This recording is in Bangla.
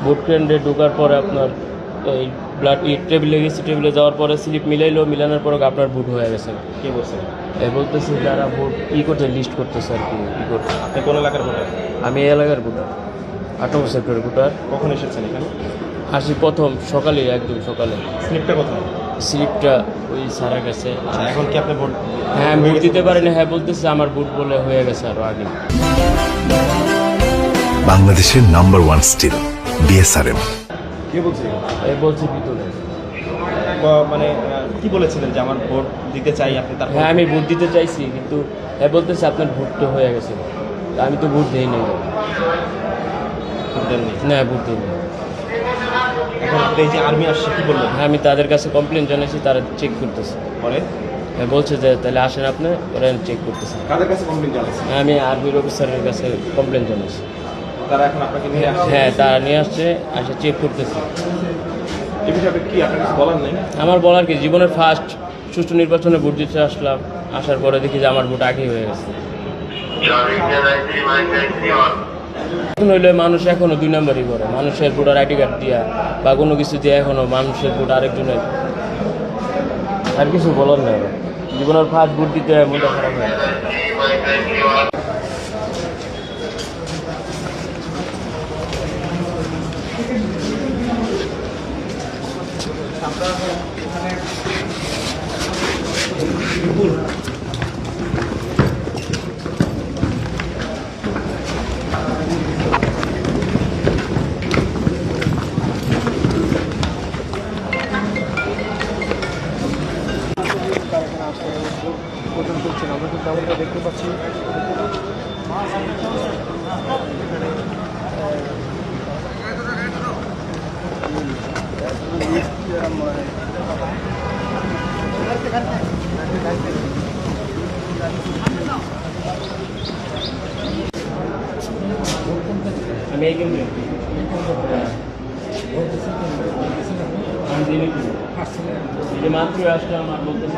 বুট কেন্দ্রে ঢোকার পরে আপনার এই ব্লাড টেবিলে গেছি, টেবিলে যাওয়ার পরে স্লিপ মিলানোর পরে আপনার বুট হয়ে গেছে। কে বলছে? বলতেছি যারা বুট করতে লিস্ট করতেছে আর কি করতে। আপনি কোন এলাকার ভোটার? আমি এই এলাকার ভোটার, 8 সেক্টরের ভোটার। কখন এসেছেন এখানে? আসি প্রথম সকালে, একদম সকালে। স্লিপটা কোথায়? স্লিপটা ওই স্যারের কাছে। এখন কি আপনি ভোট? হ্যাঁ, ভোট দিতে পারিনি। হ্যাঁ বলতেছে আমার বুট বলে হয়ে গেছে আরও আগে। বাংলাদেশের নাম্বার 1 স্টিল বিএসআরএম। কে বলছে? বলছি ভিতরে। মানে কি বলেছিলেন যে আমার ভোট দিতে চাই, আপনি তার? হ্যাঁ, আমি ভোট দিতে চাইছি, কিন্তু বলতেছে আপনার ভোট তো হয়ে গেছে। আমি তো ভোট দিই নাই। ভোট দেননি? না, ভোট দিই নাই। এখন আপনি এই যে আর্মি আসছে কি বললেন? হ্যাঁ, আমি তাদের কাছে কমপ্লেন জানাইছি, তারা চেক করতেছে। পরে বলছে যে তাহলে আসেন আপনি, ওরা চেক করতেছে। কাদের কাছে কমপ্লেন জানাচ্ছেন? আমি আর্মির অফিসারের কাছে কমপ্লেন জানাইছি। তারা এখন আপনাকে নিয়ে আসছে? হ্যাঁ, তারা নিয়ে আসছে, আসে চেক করতেছে। এই বিষয়ে কি আপনার কিছু বলার নেই? আমার বলার কি, জীবনের ফার্স্ট সুষ্ঠু নির্বাচনে ভোট দিতে আসলাম, আসার পরে দেখি যে আমার ভোট আগেই হয়ে গেছে। এখন হইলে মানুষ এখনো 2 নম্বরই করে, মানুষের ভোটার আইডি কার্ড দিয়া বা কোনো কিছু দিয়ে এখনো মানুষের ভোট আরেকজনের। আর কিছু বলার নেই। জীবনের ফার্স্ট ভোট দিতে মনটা খারাপ হয়। আমরা কিন্তু তেমনটা দেখতে পাচ্ছি। আমি এই কেন্দ্রে মাত্র আসলাম আর বলতেছি